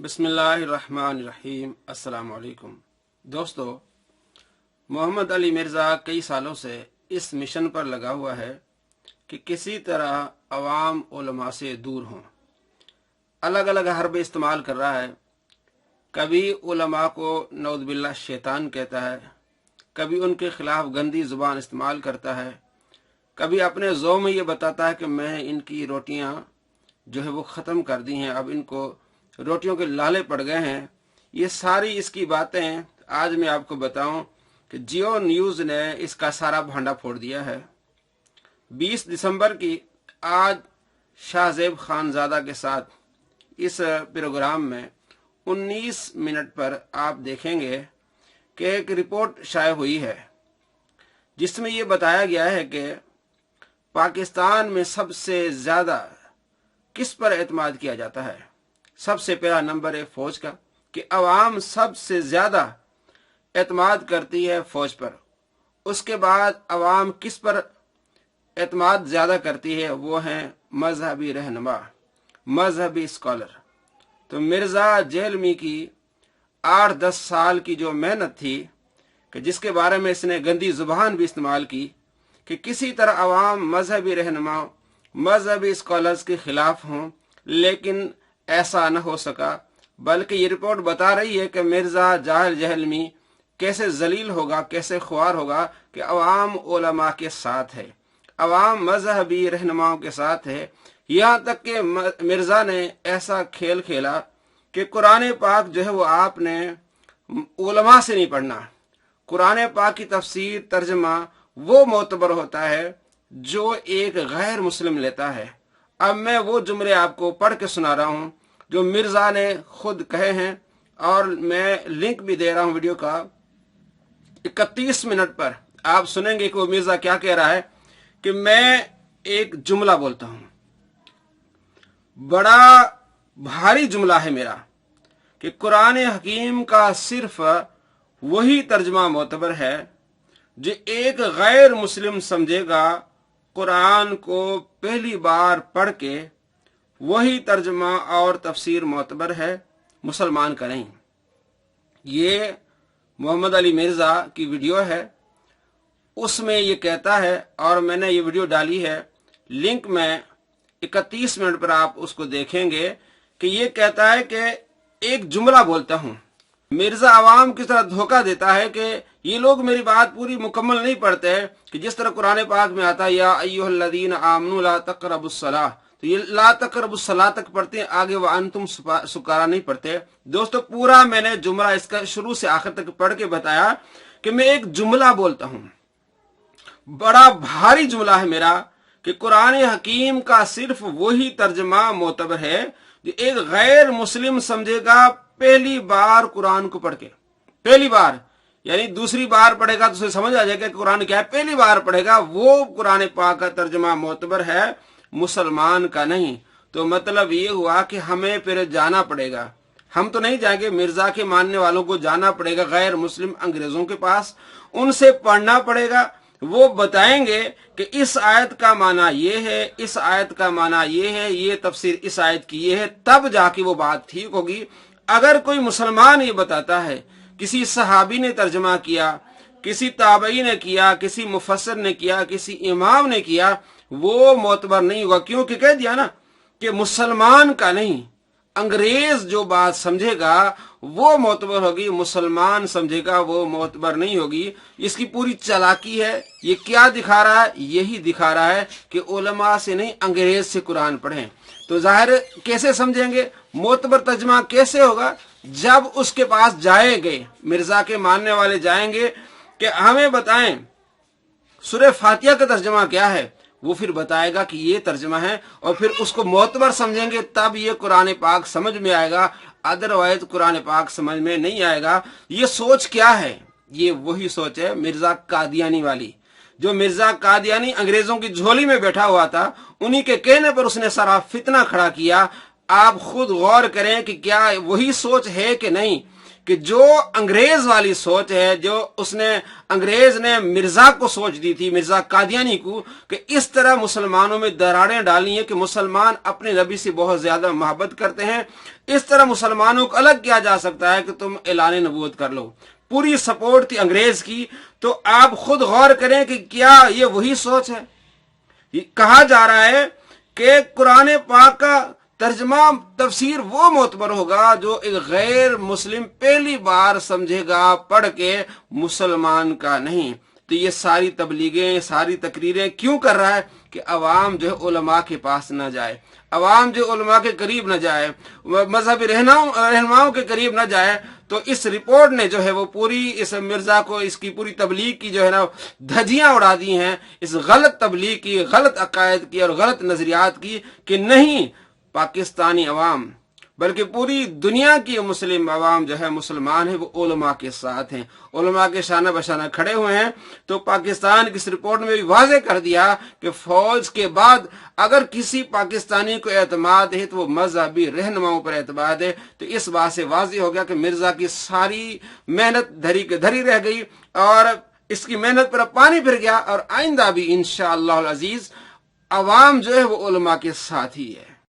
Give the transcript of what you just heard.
बिस्मिल्लाहिर्रहमानिर्रहीम। अस्सलाम वालेकुम दोस्तों, मोहम्मद अली मिर्ज़ा कई सालों से इस मिशन पर लगा हुआ है कि किसी तरह अवाम उलमा से दूर हों। अलग अलग हरबे इस्तेमाल कर रहा है। कभी उलमा को नऊज़ बिल्लाह शैतान कहता है, कभी उनके खिलाफ गंदी ज़ुबान इस्तेमाल करता है, कभी अपने ज़ों में ये बताता है कि मैं इनकी रोटियां जो है वो ख़त्म कर दी हैं, अब इनको रोटियों के लाले पड़ गए हैं। ये सारी इसकी बातें आज मैं आपको बताऊं कि जियो न्यूज़ ने इसका सारा भांडा फोड़ दिया है। 20 दिसंबर की आज शाहजेब खानजादा के साथ इस प्रोग्राम में 19 मिनट पर आप देखेंगे कि एक रिपोर्ट शाये हुई है जिसमें ये बताया गया है कि पाकिस्तान में सबसे ज्यादा किस पर एतमाद किया जाता है। सबसे पहला नंबर है फौज का, कि अवाम सबसे ज्यादा एतमाद करती है फौज पर। उसके बाद अवाम किस पर एतमाद ज्यादा करती है, वो हैं मजहबी रहनुमा, मजहबी स्कॉलर। तो मिर्जा जेहलमी की 8-10 साल की जो मेहनत थी कि जिसके बारे में इसने गंदी जुबान भी इस्तेमाल की कि किसी तरह अवाम मजहबी रहनुमा, मजहबी स्कॉलर्स के खिलाफ हों, लेकिन ऐसा न हो सका। बल्कि ये रिपोर्ट बता रही है कि मिर्जा जाहिर जेहलमी कैसे जलील होगा, कैसे ख्वार होगा कि अवाम उलमा के साथ है, अवाम मजहबी रहनुमाओं के साथ है। यहाँ तक कि मिर्जा ने ऐसा खेल खेला कि कुरान पाक जो है वो आपने उलमा से नहीं पढ़ना। कुरान पाक की तफसीर तर्जमा वो मोतबर होता है जो एक गैर मुस्लिम लेता है। अब मैं वो जुमले आपको पढ़ के सुना रहा हूँ जो मिर्जा ने खुद कहे हैं, और मैं लिंक भी दे रहा हूँ वीडियो का। 31 मिनट पर आप सुनेंगे कि वो मिर्जा क्या कह रहा है कि मैं एक जुमला बोलता हूँ, बड़ा भारी जुमला है मेरा, कि कुरान हकीम का सिर्फ वही तर्जमा मोतबर है जो एक गैर मुस्लिम समझेगा। कुरान को पहली बार पढ़ के वही तर्जमा और तफसीर मोतबर है, मुसलमान का नहीं। ये मोहम्मद अली मिर्जा की वीडियो है, उसमें ये कहता है, और मैंने ये वीडियो डाली है, लिंक में 31 मिनट पर आप उसको देखेंगे कि ये कहता है कि एक जुमला बोलता हूं। मिर्जा अवाम की तरह धोखा देता है कि ये लोग मेरी बात पूरी मुकम्मल नहीं पढ़ते हैं, कि जिस तरह कुरान पाक में आता है या अय्युहल्लज़ीना आमनू ला तक़रबुस्सलाह, तो ये ला तक़रबुस्सलाह तक पढ़ते हैं, आगे व अंतुम सुकारा नहीं पढ़ते। दोस्तों, पूरा मैंने जुमला इसका शुरू से आखिर तक पढ़ के बताया कि मैं एक जुमला बोलता हूं, बड़ा भारी जुमला है मेरा, कि कुरान हकीम का सिर्फ वही तर्जमा मोतबर है जो एक गैर मुस्लिम समझेगा पहली बार कुरान को पढ़ के। पहली बार यानी दूसरी बार पढ़ेगा तो उसे समझ आ जाएगा कि कुरान क्या है। पहली बार पढ़ेगा वो कुरान पाक का तर्जमा मोतबर है, मुसलमान का नहीं। तो मतलब ये हुआ कि हमें फिर जाना पड़ेगा, हम तो नहीं जाएंगे, मिर्जा के मानने वालों को जाना पड़ेगा गैर मुस्लिम अंग्रेजों के पास, उनसे पढ़ना पड़ेगा। वो बताएंगे कि इस आयत का माना ये है, इस आयत का माना ये है, ये तफसीर इस आयत की ये है, तब जाके वो बात ठीक होगी। अगर कोई मुसलमान ये बताता है किसी सहाबी ने तर्जमा किया, किसी ताबई ने किया, किसी मुफस्सिर ने किया, किसी इमाम ने किया, वो मोतबर नहीं होगा। क्योंकि कह दिया ना कि मुसलमान का नहीं, अंग्रेज जो बात समझेगा वो मोतबर होगी, मुसलमान समझेगा वो मोतबर नहीं होगी। इसकी पूरी चालाकी है। ये क्या दिखा रहा है? यही दिखा रहा है कि उलमा से नहीं, अंग्रेज से कुरान पढ़ें। तो जाहिर कैसे समझेंगे, मोतबर तर्जमा कैसे होगा? जब उसके पास जाएंगे, मिर्जा के मानने वाले जाएंगे कि हमें बताएं सूरह फातिहा का तर्जमा क्या है, वो फिर बताएगा कि ये तर्जमा है, और फिर उसको मोतबर समझेंगे, तब ये कुरान पाक समझ में आएगा, अदरवाइज कुरान पाक समझ में नहीं आएगा। ये सोच क्या है? ये वही सोच है मिर्जा कादियानी वाली। जो मिर्जा कादियानी अंग्रेजों की झोली में बैठा हुआ था, उन्हीं के कहने पर उसने सारा फितना खड़ा किया। आप खुद गौर करें कि क्या वही सोच है कि नहीं, کہ جو انگریز والی سوچ ہے، جو اس نے انگریز نے مرزا کو سوچ دی تھی، مرزا قادیانی کو، کہ اس طرح مسلمانوں میں دراڑیں ڈالی ہیں کہ مسلمان اپنے نبی سے بہت زیادہ محبت کرتے ہیں، اس طرح مسلمانوں کو الگ کیا جا سکتا ہے کہ تم اعلان نبوت کر لو، پوری سپورٹ تھی انگریز کی۔ تو آپ خود غور کریں کہ کیا یہ وہی سوچ ہے؟ کہا جا رہا ہے کہ قرآن پاک کا ترجمہ تفسیر وہ معتبر ہوگا جو ایک غیر مسلم پہلی بار سمجھے گا پڑھ کے، مسلمان کا نہیں۔ تو یہ ساری تبلیغیں، ساری تقریریں کیوں کر رہا ہے؟ کہ عوام جو ہے علماء کے پاس نہ جائے، عوام جو علماء کے قریب نہ جائے، مذہبی رہنماؤں کے قریب نہ جائے۔ تو اس رپورٹ نے جو ہے وہ پوری اس مرزا کو، اس کی پوری تبلیغ کی جو ہے نا دھجیاں اڑا دی ہیں، اس غلط تبلیغ کی، غلط عقائد کی اور غلط نظریات کی، کہ نہیں پاکستانی عوام بلکہ پوری دنیا کی مسلم عوام جو ہے مسلمان ہے، وہ علماء کے ساتھ ہیں، علماء کے شانہ بشانہ کھڑے ہوئے ہیں۔ تو پاکستان کی اس رپورٹ میں بھی واضح کر دیا کہ فوج کے بعد اگر کسی پاکستانی کو اعتماد ہے تو وہ مذہبی رہنماؤں پر اعتماد ہے۔ تو اس بات سے واضح ہو گیا کہ مرزا کی ساری محنت دھری کے دھری رہ گئی اور اس کی محنت پر پانی پھر گیا، اور آئندہ بھی انشاءاللہ العزیز عوام جو ہے وہ علماء کے ساتھ ہی ہے۔